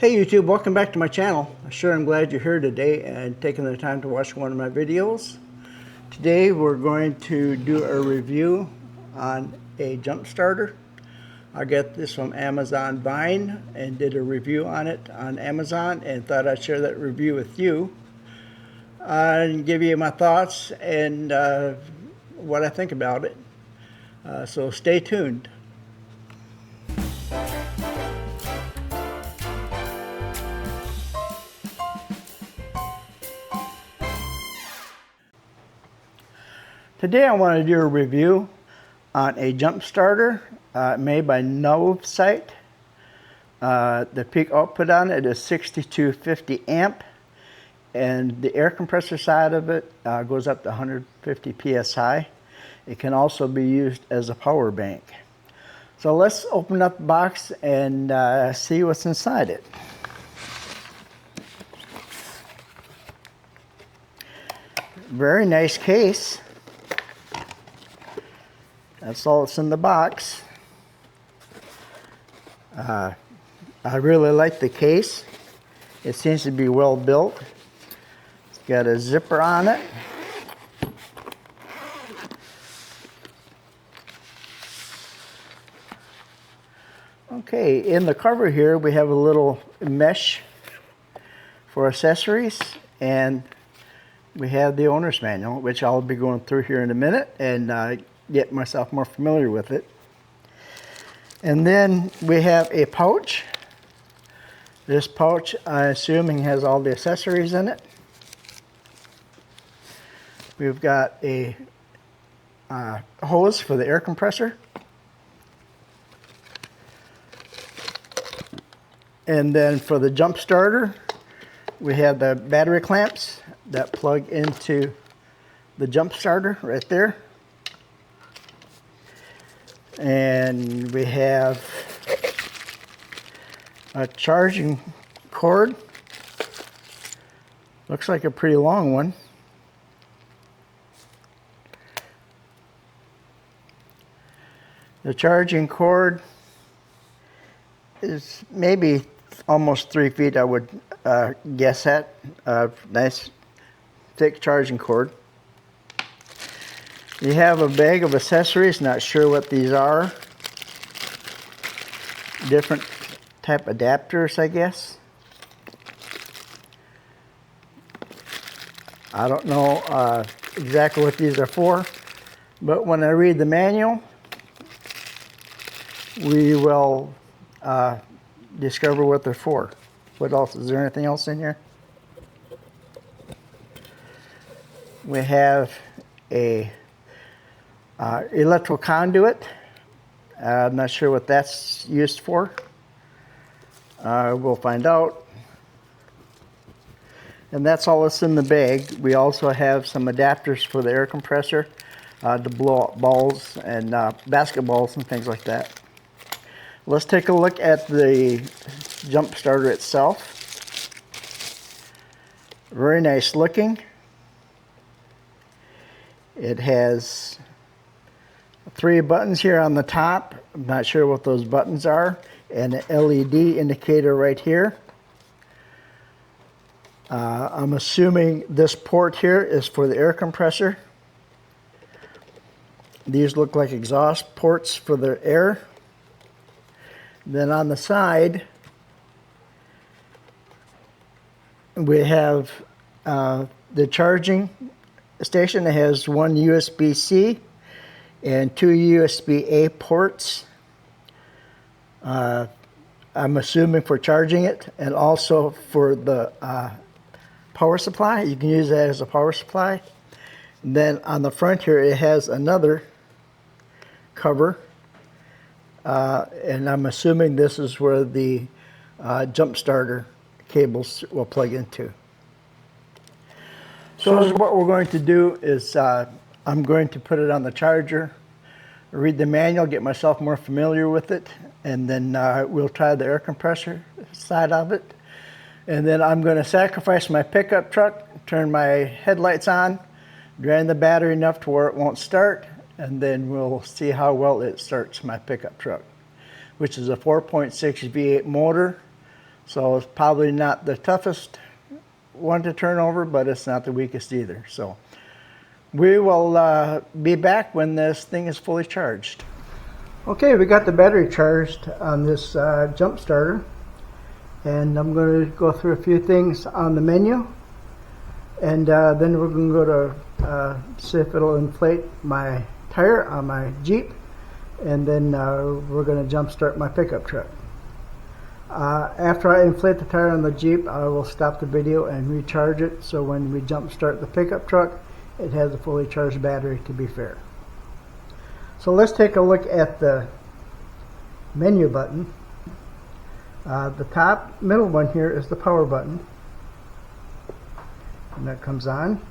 Hey YouTube, welcome back to my channel. I sure am glad you're here today and taking the time to watch one of my videos. Today we're going to do a review on a jump starter. I got this from Amazon Vine and did a review on it on Amazon and thought I'd share that review with you and give you my thoughts and what I think about it. So stay tuned. Today I want to do a review on a jump starter made by Novsight. The peak output on it is 6250 amp, and the air compressor side of it goes up to 150 psi. It can also be used as a power bank. So let's open up the box and see what's inside it. Very nice case. That's all that's in the box. I really like the case. It seems to be well built. It's got a zipper on it. Okay, in the cover here we have a little mesh for accessories, and we have the owner's manual, which I'll be going through here in a minute and get myself more familiar with it. And then we have a pouch. This pouch, I'm assuming, has all the accessories in it. We've got a hose for the air compressor. And then for the jump starter, we have the battery clamps that plug into the jump starter right there. And we have a charging cord. Looks like a pretty long one. The charging cord is maybe almost 3 feet, I would guess at. Nice thick charging cord. You have a bag of accessories, not sure what these are. Different type adapters, I guess. I don't know exactly what these are for, but when I read the manual, we will discover what they're for. What else? Is there anything else in here? We have a electrical conduit. I'm not sure what that's used for. We'll find out. And that's all that's in the bag. We also have some adapters for the air compressor to blow up balls and basketballs and things like that. Let's take a look at the jump starter itself. Very nice looking. It has 3 buttons here on the top. I'm not sure what those buttons are, and an LED indicator right here. I'm assuming this port here is for the air compressor. These look like exhaust ports for the air. Then on the side, we have the charging station. It has one USB-C and 2 USB-A ports. I'm assuming for charging it, and also for the power supply. You can use that as a power supply. And then on the front here, it has another cover, and I'm assuming this is where the jump starter cables will plug into. So what we're going to do is I'm going to put it on the charger, read the manual, get myself more familiar with it, and then we'll try the air compressor side of it. And then I'm going to sacrifice my pickup truck, turn my headlights on, drain the battery enough to where it won't start, and then we'll see how well it starts my pickup truck, which is a 4.6 V8 motor, So it's probably not the toughest one to turn over, but it's not the weakest either. So we will be back when this thing is fully charged. Okay, we got the battery charged on this jump starter, and I'm going to go through a few things on the menu, and then we're going to go to see if it'll inflate my tire on my Jeep, and then we're going to jump start my pickup truck. After I inflate the tire on the Jeep, I will stop the video and recharge it, so when we jump start the pickup truck, it has a fully charged battery, to be fair. So let's take a look at the menu button. The top middle one here is the power button, and that comes on,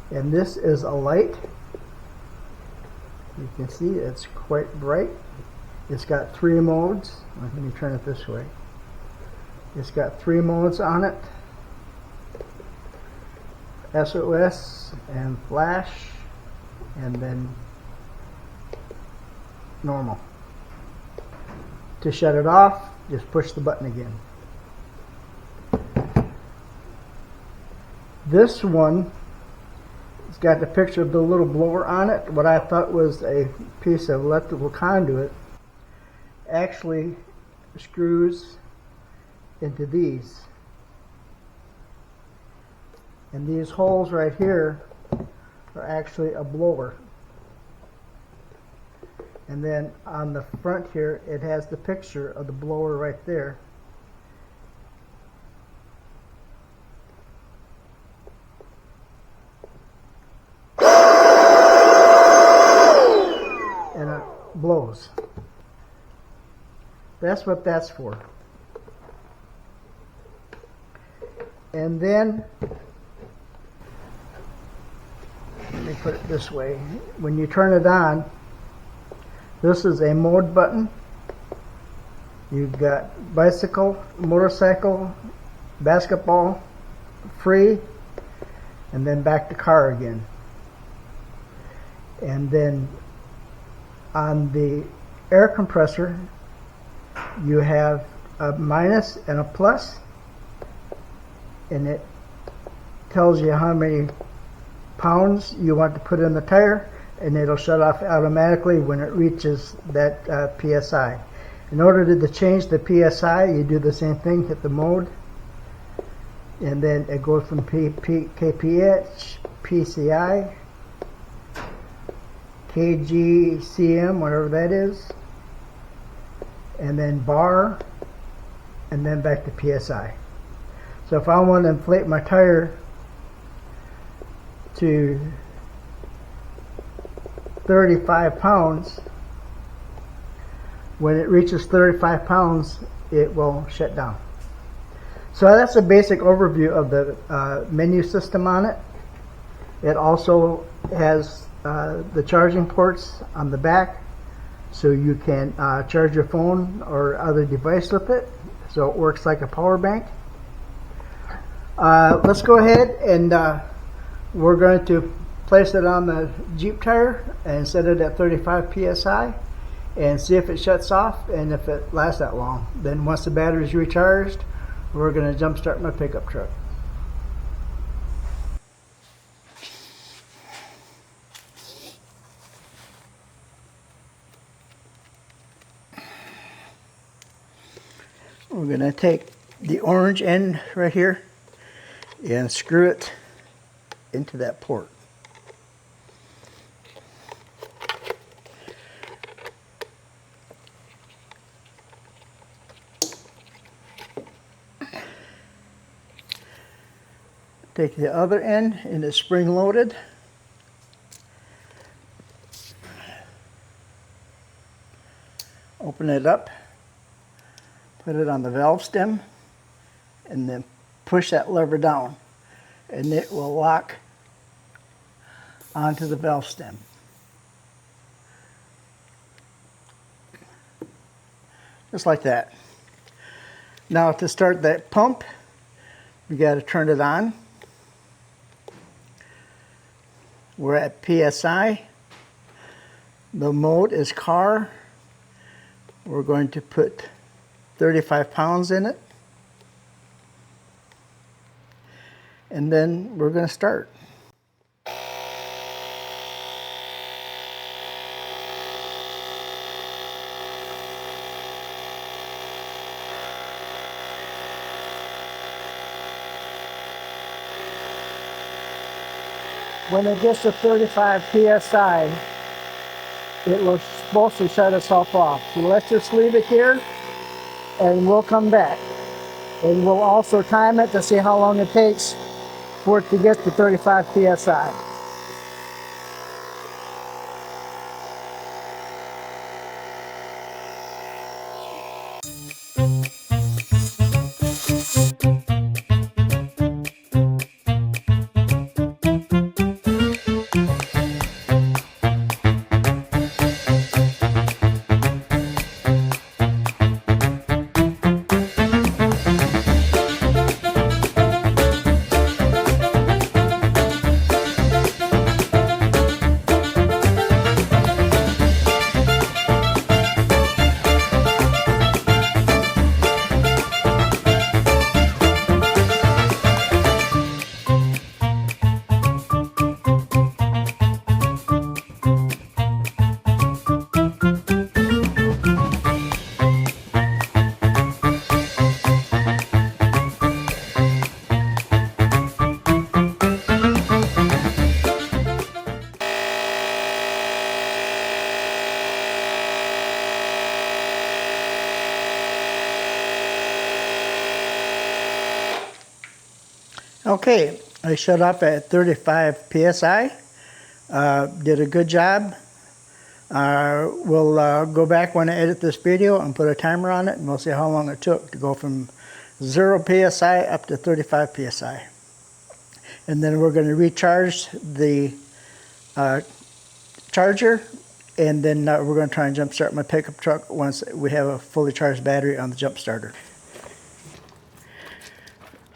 and this is a light. You can see it's quite bright. It's got 3 modes. Let me turn it this way. It's got 3 modes on it: SOS and flash, and then normal. To shut it off, just push the button again. This one, it's got the picture of the little blower on it. What I thought was a piece of electrical conduit actually screws into these. And these holes right here are actually a blower. And then on the front here, it has the picture of the blower right there. And it blows. That's what that's for. And then, let me put it this way, when you turn it on, this is a mode button. You've got bicycle, motorcycle, basketball, free, and then back to car again. And then on the air compressor, you have a minus and a plus, and it tells you how many pounds you want to put in the tire, and it'll shut off automatically when it reaches that PSI. In order to change the PSI, you do the same thing, hit the mode, and then it goes from kph, PCI, kg, cm, whatever that is, and then bar, and then back to PSI. So if I want to inflate my tire to 35 pounds, when it reaches 35 pounds, it will shut down. So that's a basic overview of the menu system on it. It also has the charging ports on the back, so you can charge your phone or other device with it, so it works like a power bank. Let's go ahead and we're going to place it on the Jeep tire and set it at 35 psi and see if it shuts off and if it lasts that long. Then once the battery is recharged, we're going to jump start my pickup truck. We're going to take the orange end right here and screw it into that port. Take the other end, and it's spring loaded. Open it up, put it on the valve stem, and then push that lever down, and it will lock onto the valve stem. Just like that. Now to start that pump, we got to turn it on. We're at PSI. The mode is car. We're going to put 35 pounds in it. and then we're going to start. When it gets to 35 psi, it was supposed to shut itself off. So let's just leave it here and we'll come back. And we'll also time it to see how long it takes for it to get to 35 psi. Okay, I shut off at 35 psi. Did a good job. We'll go back when I edit this video and put a timer on it, and we'll see how long it took to go from 0 psi up to 35 psi. And then we're going to recharge the charger, and then we're going to try and jump start my pickup truck once we have a fully charged battery on the jump starter.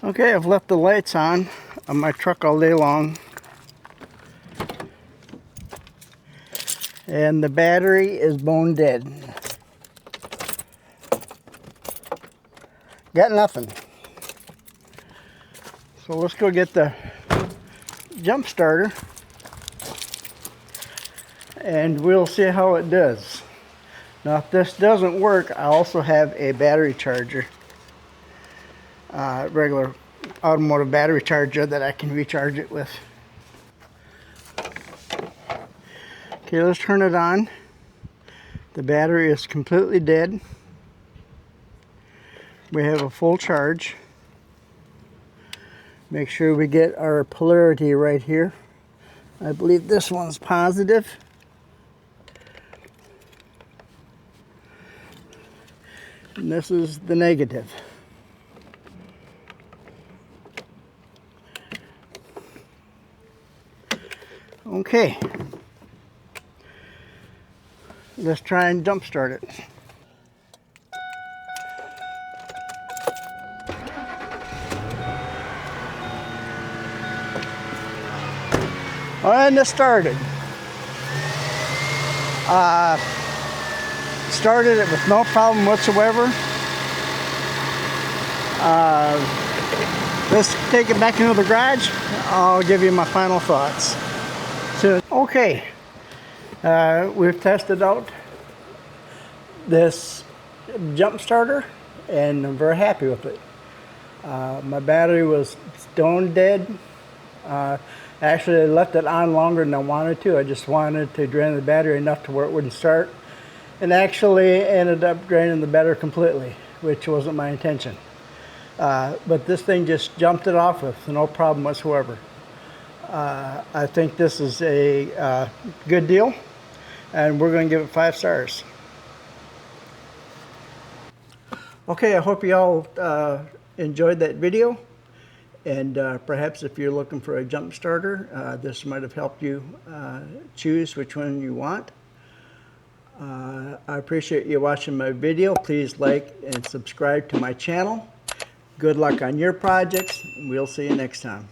Okay, I've left the lights on my truck all day long, and the battery is bone dead. Got nothing. So let's go get the jump starter and we'll see how it does. Now if this doesn't work, I also have a battery charger. Regular automotive battery charger that I can recharge it with. Okay, let's turn it on. The battery is completely dead. We have a full charge. Make sure we get our polarity right here. I believe this one's positive. And this is the negative. Okay, let's try and jump start it. And it started. Started it with no problem whatsoever. Let's take it back into the garage. I'll give you my final thoughts. So, okay, we've tested out this jump starter and I'm very happy with it. My battery was stone dead. Actually, I left it on longer than I wanted to. I just wanted to drain the battery enough to where it wouldn't start, and actually ended up draining the battery completely, which wasn't my intention. But this thing just jumped it off with no problem whatsoever. I think this is a good deal, and we're going to give it 5 stars. Okay, I hope you all enjoyed that video, and perhaps if you're looking for a jump starter, this might have helped you choose which one you want. I appreciate you watching my video. Please like and subscribe to my channel. Good luck on your projects. We'll see you next time.